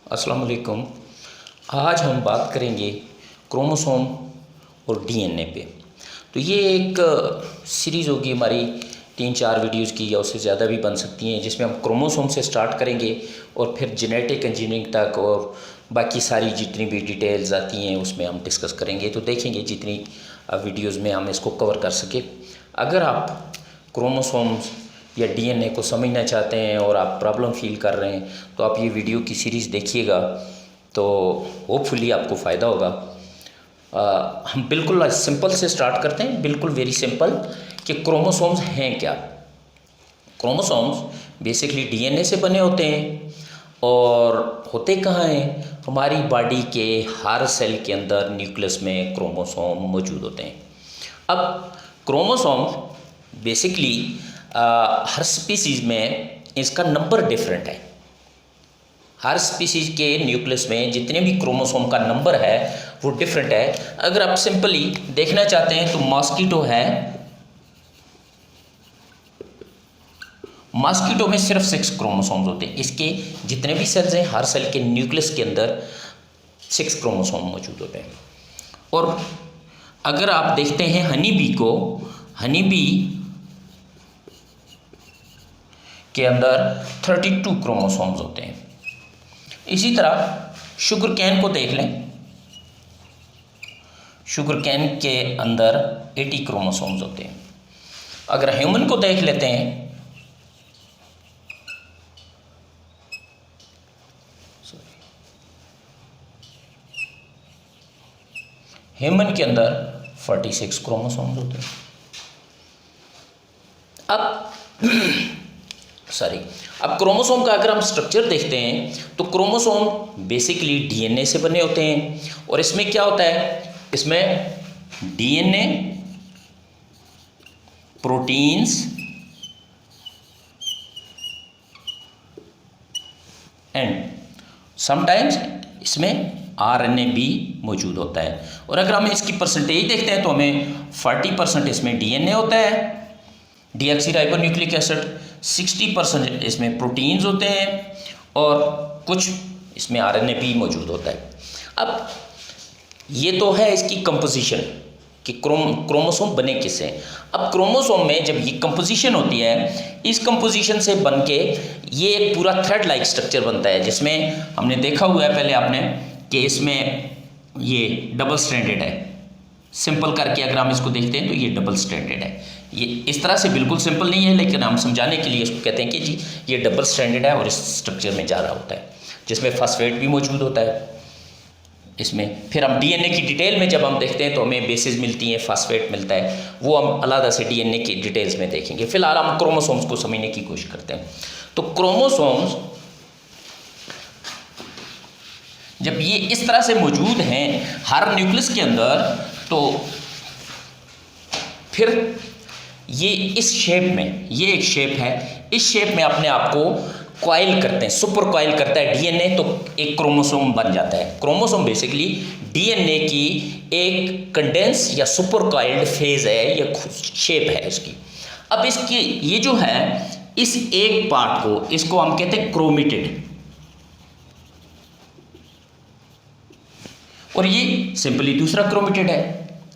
अस्सलाम वालेकुम। आज हम बात करेंगे क्रोमोसोम और डीएनए पे। तो ये एक सीरीज़ होगी हमारी 3-4 वीडियोज़ की या उससे ज़्यादा भी बन सकती हैं, जिसमें हम क्रोमोसोम से स्टार्ट करेंगे और फिर जेनेटिक इंजीनियरिंग तक और बाकी सारी जितनी भी डिटेल्स आती हैं उसमें हम डिस्कस करेंगे। तो देखेंगे जितनी वीडियोज़ में हम इसको कवर कर सके। अगर आप क्रोमोसोम्स या डीएनए को समझना चाहते हैं और आप प्रॉब्लम फील कर रहे हैं तो आप ये वीडियो की सीरीज़ देखिएगा, तो होपफुली आपको फ़ायदा होगा। हम बिल्कुल आज सिंपल से स्टार्ट करते हैं, बिल्कुल वेरी सिंपल कि क्रोमोसोम्स हैं क्या। क्रोमोसोम्स बेसिकली डीएनए से बने होते हैं और होते कहाँ हैं, हमारी बॉडी के हर सेल के अंदर न्यूक्लियस में क्रोमोसोम मौजूद होते हैं। अब क्रोमोसोम बेसिकली हर स्पीसीज़ में इसका नंबर डिफरेंट है। हर स्पीसीज़ के न्यूक्लियस में जितने भी क्रोमोसोम का नंबर है वो डिफरेंट है। अगर आप सिंपली देखना चाहते हैं तो मॉस्किटो है, मॉस्किटो में सिर्फ 6 क्रोमोसोम्स होते हैं। इसके जितने भी सेल्स हैं हर सेल के न्यूक्लियस के अंदर 6 क्रोमोसोम मौजूद होते हैं। और अगर आप देखते हैं हनी बी को, हनी बी के अंदर 32 क्रोमोसोम्स होते हैं। इसी तरह शुगर कैन को देख लें, शुगर कैन के अंदर 80 क्रोमोसोम्स होते हैं। अगर ह्यूमन को देख लेते हैं, ह्यूमन के अंदर 46 क्रोमोसोम्स होते हैं। अब क्रोमोसोम का अगर हम स्ट्रक्चर देखते हैं तो क्रोमोसोम बेसिकली डीएनए से बने होते हैं। और इसमें क्या होता है, इसमें डीएनए, प्रोटीन्स एंड समटाइम्स इसमें आरएनए भी मौजूद होता है। और अगर हम इसकी परसेंटेज देखते हैं तो हमें 40% इसमें डीएनए होता है, डीऑक्सीराइबोन्यूक्लिक एसिड, 60% इसमें प्रोटीन्स होते हैं और कुछ इसमें आरएनए भी मौजूद होता है। अब ये तो है इसकी कंपोजिशन कि क्रोमोसोम बने किससे। अब क्रोमोसोम में जब ये कंपोजिशन होती है, इस कंपोजिशन से बन के ये एक पूरा थ्रेड लाइक स्ट्रक्चर बनता है, जिसमें हमने देखा हुआ है पहले आपने कि इसमें ये डबल स्ट्रैंडेड है। सिंपल करके अगर हम इसको देखते हैं तो ये डबल स्ट्रैंडेड है। ये इस तरह से बिल्कुल सिंपल नहीं है, लेकिन हम समझाने के लिए इसको कहते हैं कि जी ये डबल स्ट्रैंडेड है और इस स्ट्रक्चर में जा रहा होता है, जिसमें फॉस्फेट भी मौजूद होता है इसमें। फिर हम डीएनए की डिटेल में जब हम देखते हैं तो हमें बेसिस मिलती हैं, फॉस्फेट मिलता है, वो हम अलग से डीएनए की डिटेल्स में देखेंगे। फिलहाल हम क्रोमोसोम्स को समझने की कोशिश करते हैं। तो क्रोमोसोम्स जब ये इस तरह से मौजूद हैं हर न्यूक्लियस के अंदर, तो फिर ये इस शेप में, ये एक शेप है, इस शेप में अपने आप को कॉइल करते हैं, सुपर कॉइल करता है डीएनए, तो एक क्रोमोसोम बन जाता है। क्रोमोसोम बेसिकली डीएनए की एक कंडेंस या सुपर कॉइल्ड फेज है, ये शेप है इसकी। अब इसकी ये जो है, इस एक पार्ट को, इसको हम कहते हैं क्रोमेटिड, और ये सिंपली दूसरा क्रोमेटिड है,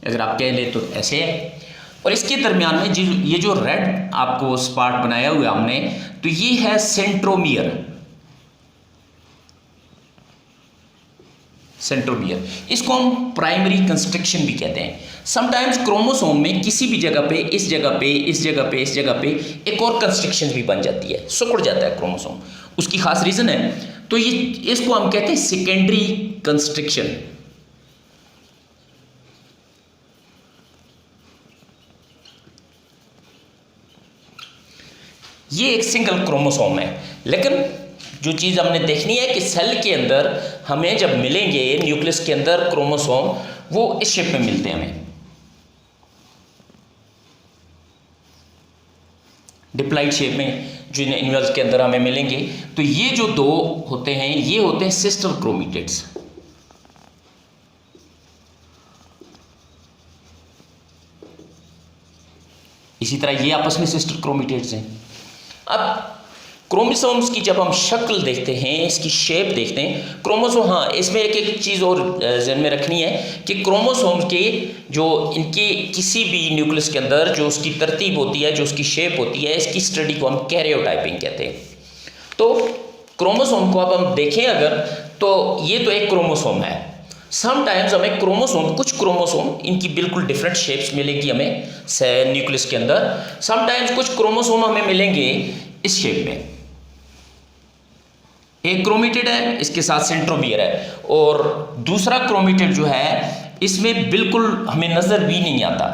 अगर आप कह ले तो ऐसे है। और इसके दरमियान में ये जो रेड आपको स्पॉट बनाया हुआ हमने, तो ये है सेंट्रोमियर। सेंट्रोमियर, इसको हम प्राइमरी कंस्ट्रक्शन भी कहते हैं। समटाइम्स क्रोमोसोम में किसी भी जगह पे, इस जगह पे, इस जगह पे, इस जगह पे एक और कंस्ट्रक्शन भी बन जाती है, सिकुड़ जाता है क्रोमोसोम, उसकी खास रीजन है। तो ये इसको हम कहते हैं सेकेंडरी कंस्ट्रक्शन। ये एक सिंगल क्रोमोसोम है, लेकिन जो चीज़ हमने देखनी है कि सेल के अंदर हमें जब मिलेंगे न्यूक्लियस के अंदर क्रोमोसोम, वो इस शेप में मिलते हैं हमें, डिप्लॉइड शेप में जो यूनिवर्स के अंदर हमें मिलेंगे। तो ये जो दो होते हैं, ये होते हैं सिस्टर क्रोमेटिड्स। इसी तरह ये आपस में सिस्टर क्रोमेटिड्स हैं। अब क्रोमोसोम्स की जब हम शक्ल देखते हैं, इसकी शेप देखते हैं, क्रोमोसोम, हाँ इसमें एक चीज़ और ध्यान में रखनी है कि क्रोमोसोम्स के जो इनके किसी भी न्यूक्लियस के अंदर जो उसकी तरतीब होती है, जो उसकी शेप होती है, इसकी स्टडी को हम कैरियोटाइपिंग कहते हैं। तो क्रोमोसोम को अब हम देखें अगर, तो ये तो एक क्रोमोसोम है। समटाइम्स हमें क्रोमोसोम, कुछ क्रोमोसोम इनकी बिल्कुल डिफरेंट शेप्स मिलेगी हमें न्यूक्लियस के अंदर। समटाइम्स कुछ क्रोमोसोम हमें मिलेंगे इस शेप में, एक क्रोमेटिड है, इसके साथ सेंट्रोमियर है, और दूसरा क्रोमेटिड जो है इसमें बिल्कुल हमें नज़र भी नहीं आता।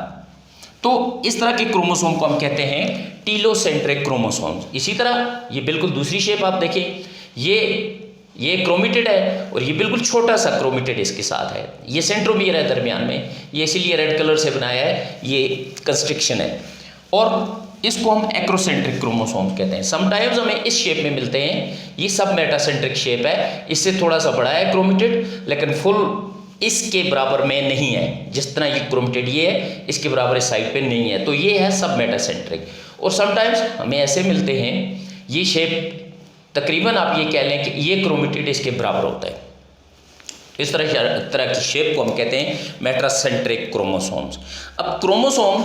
तो इस तरह के क्रोमोसोम को हम कहते हैं टीलोसेंट्रिक क्रोमोसोम्स। इसी तरह ये बिल्कुल दूसरी शेप आप देखें, ये क्रोमेटिड है और ये बिल्कुल छोटा सा क्रोमेटिड इसके साथ है, ये सेंट्रोमियर है दरमियान में, ये इसीलिए रेड कलर से बनाया है, ये कंस्ट्रिक्शन है। और इसको हम एक्रोसेंट्रिक क्रोमोसोम कहते हैं। समटाइम्स हमें इस शेप में मिलते हैं, ये सब मेटासेंट्रिक शेप है, इससे थोड़ा सा बड़ा है क्रोमेटिड, लेकिन फुल इसके बराबर में नहीं है। जिस तरह ये क्रोमेटिड ये है, इसके बराबर इस साइड पे नहीं है, तो ये है सब मेटासेंट्रिक। और समटाइम्स हमें ऐसे मिलते हैं, ये शेप तकरीबन आप ये कह लें कि ये क्रोमेटिड इसके बराबर होता है। इस तरह की शेप को हम कहते हैं मेटासेंट्रिक क्रोमोसोम्स। अब क्रोमोसोम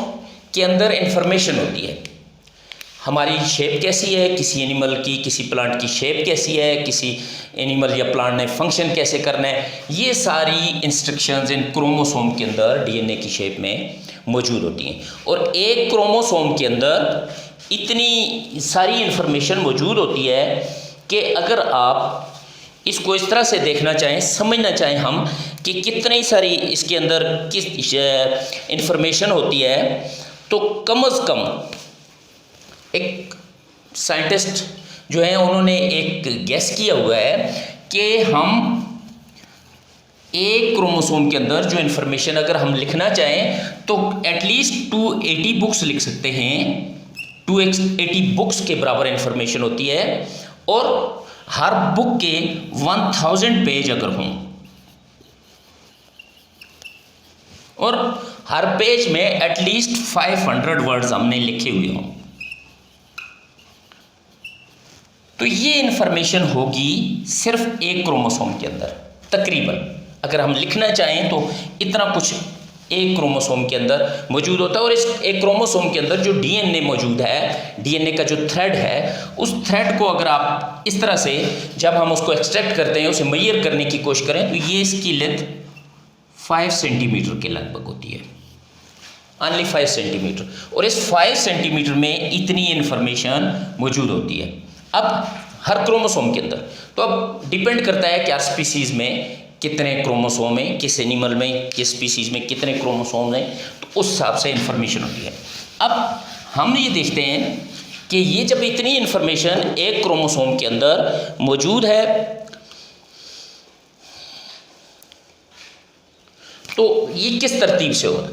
के अंदर इंफॉर्मेशन होती है, हमारी शेप कैसी है, किसी एनिमल की, किसी प्लांट की शेप कैसी है, किसी एनिमल या प्लांट ने फंक्शन कैसे करना है, ये सारी इंस्ट्रक्शंस इन क्रोमोसोम के अंदर डीएनए की शेप में मौजूद होती हैं। और एक क्रोमोसोम के अंदर इतनी सारी इंफॉर्मेशन मौजूद होती है कि अगर आप इसको इस तरह से देखना चाहें, समझना चाहें हम कि कितनी सारी इसके अंदर किस इंफॉर्मेशन होती है, तो कम से कम एक साइंटिस्ट जो है उन्होंने एक गैस किया हुआ है कि हम एक क्रोमोसोम के अंदर जो इंफॉर्मेशन अगर हम लिखना चाहें तो एटलीस्ट 280 बुक्स लिख सकते हैं। 280 बुक्स के बराबर इंफॉर्मेशन होती है, और हर बुक के 1000 पेज अगर हों, और हर पेज में एटलीस्ट 500 वर्ड्स हमने लिखे हुए हों, तो ये इंफॉर्मेशन होगी सिर्फ एक क्रोमोसोम के अंदर। तकरीबन अगर हम लिखना चाहें तो इतना कुछ एक क्रोमोसोम के अंदर मौजूद होता है। और इस एक क्रोमोसोम के अंदर जो डीएनए मौजूद है, डीएनए का जो थ्रेड है, उस थ्रेड को अगर आप इस तरह से जब हम उसको एक्सट्रैक्ट करते हैं, उसे मेजर करने की कोशिश करें, तो ये इसकी लेंथ 5 सेंटीमीटर के लगभग होती है, ओनली 5 सेंटीमीटर। और इस 5 सेंटीमीटर में इतनी इन्फॉर्मेशन मौजूद होती है। अब हर क्रोमोसोम के अंदर, तो अब डिपेंड करता है कि हर स्पीसीज़ में कितने क्रोमोसोम हैं, किस एनिमल में, किस स्पीसीज़ में कितने क्रोमोसोम हैं, तो उस हिसाब से इन्फॉर्मेशन होती है। अब हम ये देखते हैं कि ये जब इतनी इन्फॉर्मेशन एक क्रोमोसोम के अंदर मौजूद है, तो ये किस तरतीब से होगा।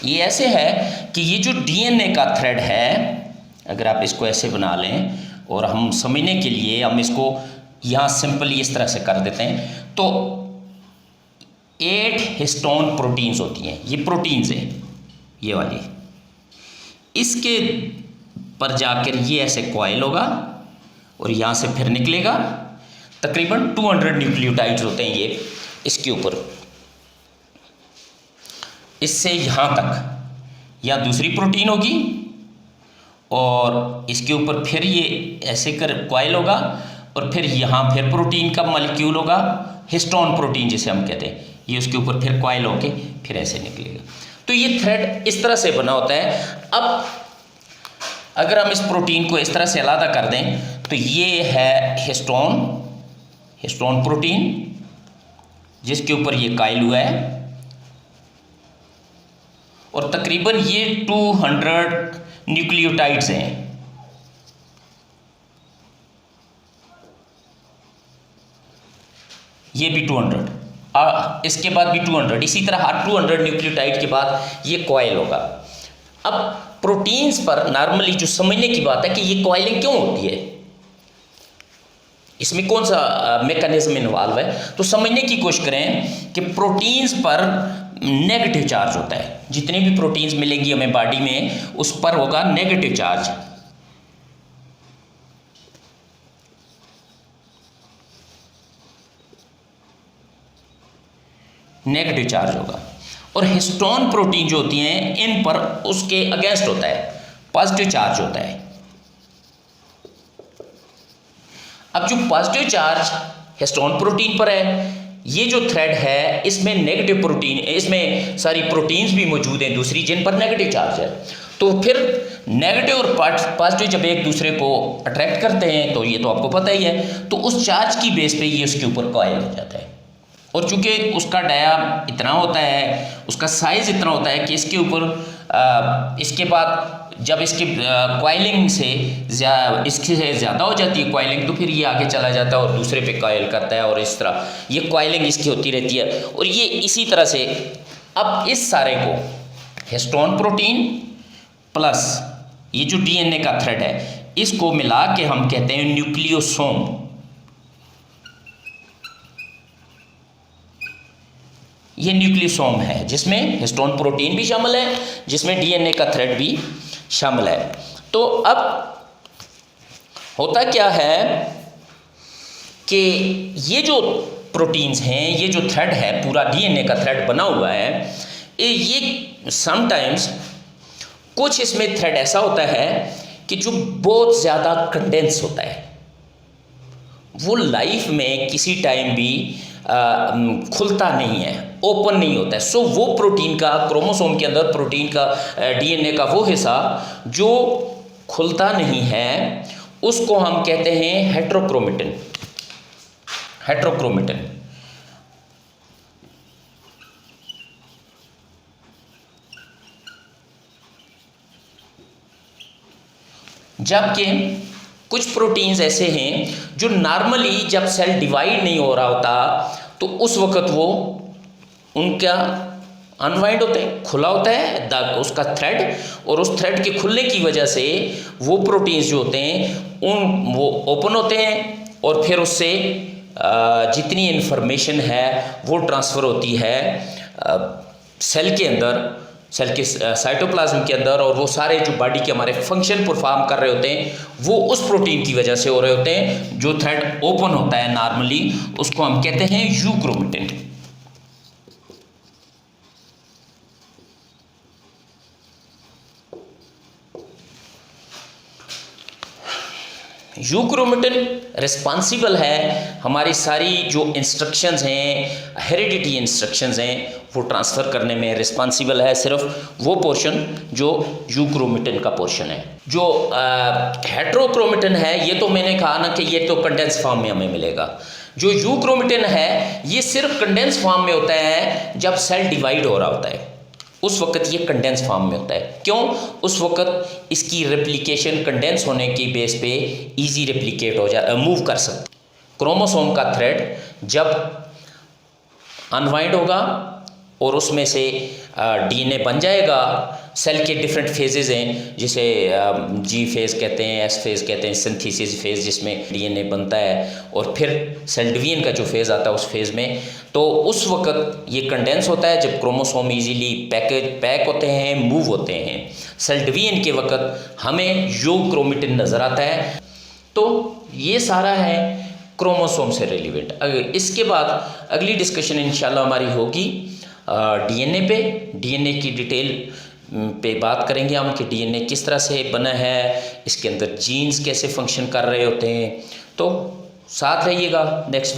ये ऐसे है कि ये जो डीएनए का थ्रेड है, अगर आप इसको ऐसे बना लें, और हम समझने के लिए हम इसको यहाँ सिंपली इस तरह से कर देते हैं, तो 8 हिस्टोन प्रोटीन्स होती हैं। ये प्रोटीन्स हैं, ये वाली, इसके पर जाकर ये ऐसे कॉइल होगा और यहाँ से फिर निकलेगा। तकरीबन 200 न्यूक्लियोटाइड्स होते हैं ये इसके ऊपर, इससे यहाँ तक या दूसरी प्रोटीन होगी, और इसके ऊपर फिर ये ऐसे कर कॉइल होगा, और फिर यहाँ फिर प्रोटीन का मॉलिक्यूल होगा, हिस्टोन प्रोटीन जिसे हम कहते हैं, ये उसके ऊपर फिर कॉइल होके फिर ऐसे निकलेगा। तो ये थ्रेड इस तरह से बना होता है। अब अगर हम इस प्रोटीन को इस तरह से अलग कर दें, तो ये है हिस्टोन प्रोटीन, जिसके ऊपर ये कॉइल हुआ है, और तकरीबन ये 200 न्यूक्लियोटाइड्स हैं। ये भी 200, इसके बाद भी 200, इसी तरह हर 200 न्यूक्लियोटाइड के बाद ये कॉइल होगा। अब प्रोटीन्स पर नॉर्मली जो समझने की बात है कि ये कॉइलिंग क्यों होती है, इसमें कौन सा मैकेनिज्म इन्वॉल्व है, तो समझने की कोशिश करें कि प्रोटीन्स पर नेगेटिव चार्ज होता है। जितनी भी प्रोटीन्स मिलेंगी हमें बॉडी में, उस पर होगा नेगेटिव चार्ज। नेगेटिव चार्ज होगा, और हिस्टोन प्रोटीन जो होती हैं इन पर उसके अगेंस्ट होता है, पॉजिटिव चार्ज होता है। अब जो पॉजिटिव चार्ज हिस्टोन प्रोटीन पर है, ये जो थ्रेड है इसमें नेगेटिव प्रोटीन, इसमें सारी प्रोटीन्स भी मौजूद हैं दूसरी जिन पर नेगेटिव चार्ज है। तो फिर नेगेटिव और पॉजिटिव जब एक दूसरे को अट्रैक्ट करते हैं तो ये तो आपको पता ही है, तो उस चार्ज की बेस पे ये उसके ऊपर कॉइल हो जाता है। और चूंकि उसका डाया इतना होता है, उसका साइज़ इतना होता है कि इसके ऊपर इसके बाद जब इसकी कॉइलिंग से इसके से ज़्यादा हो जाती है कॉइलिंग, तो फिर ये आगे चला जाता है और दूसरे पे कॉइल करता है, और इस तरह ये कॉइलिंग इसकी होती रहती है। और ये इसी तरह से अब इस सारे को हिस्टोन प्रोटीन प्लस ये जो डीएनए का थ्रेड है इसको मिला के हम कहते हैं न्यूक्लियोसोम। ये न्यूक्लियोसोम है जिसमें हिस्टोन प्रोटीन भी शामिल है, जिसमें डीएनए का थ्रेड भी शामिल है। तो अब होता क्या है कि ये जो प्रोटीन्स हैं, ये जो थ्रेड है पूरा डीएनए का थ्रेड बना हुआ है, ये समटाइम्स कुछ इसमें थ्रेड ऐसा होता है कि जो बहुत ज़्यादा कंडेंस होता है, वो लाइफ में किसी टाइम भी खुलता नहीं है, ओपन नहीं होता है। सो वो प्रोटीन का, क्रोमोसोम के अंदर प्रोटीन का, डीएनए का वो हिस्सा जो खुलता नहीं है उसको हम कहते हैं हेट्रोक्रोमेटिन। हेट्रोक्रोमेटिन। जबकि कुछ प्रोटीन्स ऐसे हैं जो नॉर्मली जब सेल डिवाइड नहीं हो रहा होता तो उस वक्त वो उनका अनवाइंड होते हैं, खुला होता है उसका थ्रेड, और उस थ्रेड के खुलने की वजह से वो प्रोटीन्स जो होते हैं वो ओपन होते हैं, और फिर उससे जितनी इन्फॉर्मेशन है वो ट्रांसफ़र होती है सेल के अंदर, सेल के साइटोप्लाज्म के अंदर, और वो सारे जो बॉडी के हमारे फंक्शन परफॉर्म कर रहे होते हैं वो उस प्रोटीन की वजह से हो रहे होते हैं। जो थ्रेड ओपन होता है नॉर्मली उसको हम कहते हैं यूक्रोमेटिन। यूक्रोमेटिन रिस्पॉन्सिबल है हमारी सारी जो इंस्ट्रक्शंस हैं, हेरिडिटी इंस्ट्रक्शंस हैं, वो ट्रांसफ़र करने में रिस्पॉन्सिबल है। सिर्फ वो पोर्शन जो यूक्रोमेटिन का पोर्शन है। जो हेट्रोक्रोमेटिन है ये तो मैंने कहा ना कि ये तो कंडेंस फॉर्म में हमें मिलेगा। जो यूक्रोमेटिन है ये सिर्फ कंडेंस फॉर्म में होता है जब सेल डिवाइड हो रहा होता है, उस वक्त ये कंडेंस फॉर्म में होता है। क्यों? उस वक्त इसकी रेप्लिकेशन कंडेंस होने की बेस पे इजी रेप्लिकेट हो जा मूव कर सकते। क्रोमोसोम का थ्रेड जब अनवाइंड होगा और उसमें से डीएनए बन जाएगा, सेल के डिफरेंट फेजेस हैं जिसे जी फेज़ कहते हैं, एस फेज़ कहते हैं, सिंथेसिस फेज़ जिसमें डीएनए बनता है, और फिर सेल डिवीजन का जो फेज़ आता है उस फेज़ में, तो उस वक्त ये कंडेंस होता है जब क्रोमोसोम इजीली पैक होते हैं, मूव होते हैं। सेल डिवीजन के वक्त हमें यूक्रोमेटिन नज़र आता है। तो ये सारा है क्रोमोसोम से रिलेवेंट। इसके बाद अगली डिस्कशन इंशाल्लाह हमारी होगी डीएनए पे। डीएनए की डिटेल पे बात करेंगे हम कि डीएनए किस तरह से बना है, इसके अंदर जीन्स कैसे फंक्शन कर रहे होते हैं। तो साथ रहिएगा नेक्स्ट वीडियो।